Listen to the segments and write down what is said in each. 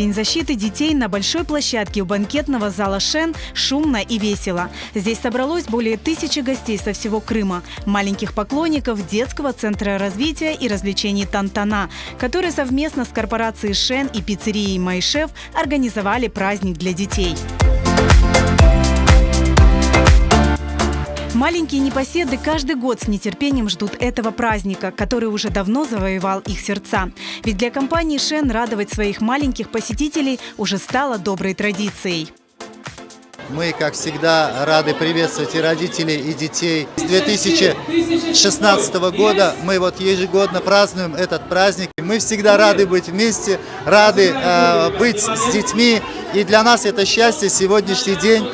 День защиты детей на большой площадке у банкетного зала «Шен» шумно и весело. Здесь собралось более 1000 гостей со всего Крыма, маленьких поклонников детского центра развития и развлечений «Тантана», которые совместно с корпорацией «Шен» и пиццерией «Майшеф» организовали праздник для детей. Маленькие непоседы каждый год с нетерпением ждут этого праздника, который уже давно завоевал их сердца. Ведь для компании «Шен» радовать своих маленьких посетителей уже стало доброй традицией. Мы, как всегда, рады приветствовать и родителей, и детей. С 2016 года мы ежегодно празднуем этот праздник. Мы всегда рады быть вместе, рады быть с детьми. И для нас это счастье сегодняшний день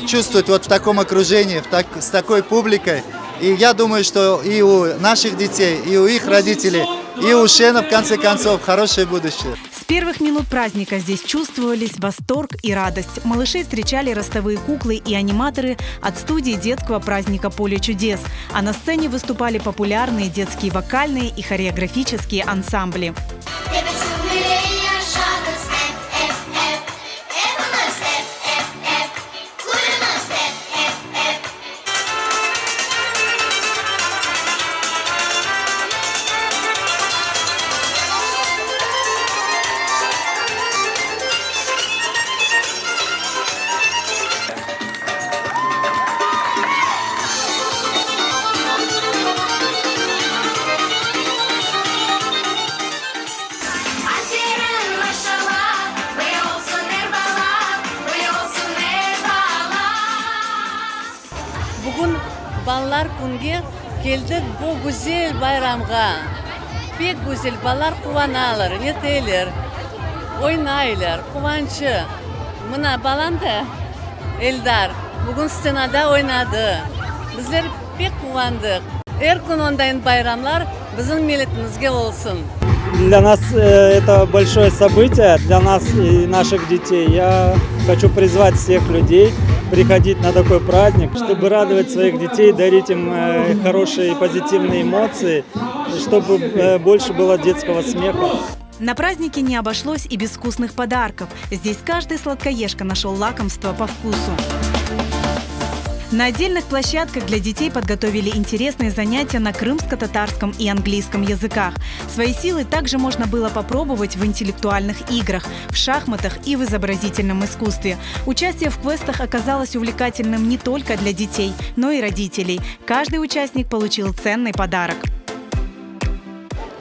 чувствовать в таком окружении, с такой публикой. И я думаю, что и у наших детей, и у их родителей, и у Шена, в конце концов, хорошее будущее. С первых минут праздника здесь чувствовались восторг и радость. Малышей встречали ростовые куклы и аниматоры от студии детского праздника «Поле чудес». А на сцене выступали популярные детские вокальные и хореографические ансамбли. Bugün ballar kunge keldik bu güzel bayramga. Pek güzel ballar kuvanalar, yeteler, oynaylar, kuvançı. Mına balam da Eldar bugün scenada oynadı. Bizler pek kuvandık. Her gün ondayn bayramlar bizim milletimizge olsun. Для нас это большое событие, для нас и наших детей. Я хочу призвать всех людей приходить на такой праздник, чтобы радовать своих детей, дарить им хорошие и позитивные эмоции, чтобы больше было детского смеха. На празднике не обошлось и без вкусных подарков. Здесь каждый сладкоежка нашел лакомство по вкусу. На отдельных площадках для детей подготовили интересные занятия на крымско-татарском и английском языках. Свои силы также можно было попробовать в интеллектуальных играх, в шахматах и в изобразительном искусстве. Участие в квестах оказалось увлекательным не только для детей, но и родителей. Каждый участник получил ценный подарок.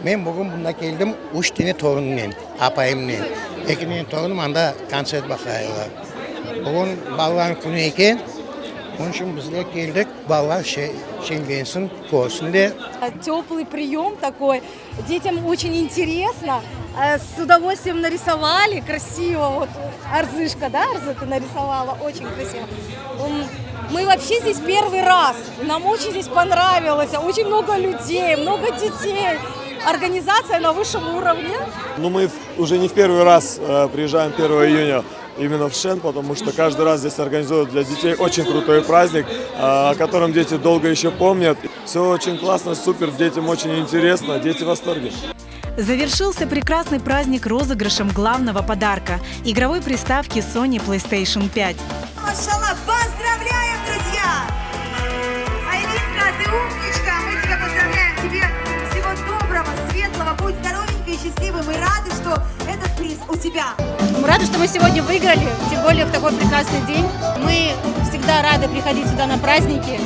Ben bugün bunda geldim, 3 tane torunumla, apayımla. 2 tane torunum anda konser bakıyorlar. Bugün balların günü eken, onun için bizler geldik, ballar şengensin, görsün diye. Теплый прием такой, детям очень интересно, с удовольствием нарисовали, красиво, вот Арзышка, да, Арза ты нарисовала, очень красиво. Мы вообще здесь первый раз, нам очень здесь понравилось, очень много людей, много детей. Организация на высшем уровне. Ну, мы уже не в первый раз приезжаем 1 июня именно в Шен, потому что каждый раз здесь организуют для детей очень крутой праздник, о котором дети долго еще помнят. Все очень классно, супер, детям очень интересно, дети в восторге. Завершился прекрасный праздник розыгрышем главного подарка – игровой приставки Sony PlayStation 5. Машаллах, поздравляем, друзья! Айлинка, ты умничка, мы тебя поздравляем, тебе всего доброго, светлого, будь здоровенькой и счастливой. Мы рады, что этот приз у тебя. Мы рады, что мы сегодня выиграли, тем более в такой прекрасный день. Мы всегда рады приходить сюда на праздники.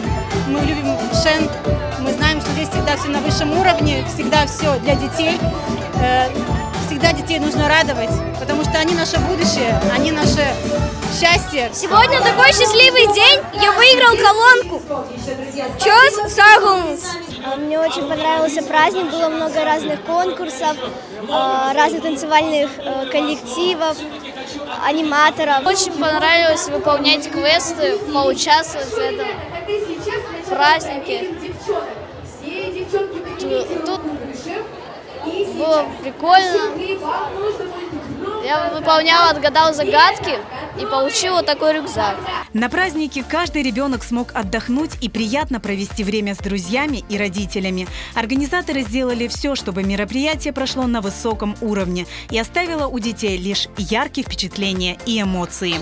Мы любим Шен, мы знаем, что здесь всегда все на высшем уровне, всегда все для детей. Всегда детей нужно радовать, потому что они наше будущее, они наше счастье. Сегодня такой счастливый день, я выиграл колонку. Чёс Сагунс. Мне очень понравился праздник, было много разных конкурсов, разных танцевальных коллективов, аниматоров. Очень понравилось выполнять квесты, поучаствовать в этом празднике. Тут было прикольно. Я выполняла, отгадала загадки. и получил вот такой рюкзак. На празднике каждый ребенок смог отдохнуть и приятно провести время с друзьями и родителями. Организаторы сделали все, чтобы мероприятие прошло на высоком уровне и оставило у детей лишь яркие впечатления и эмоции.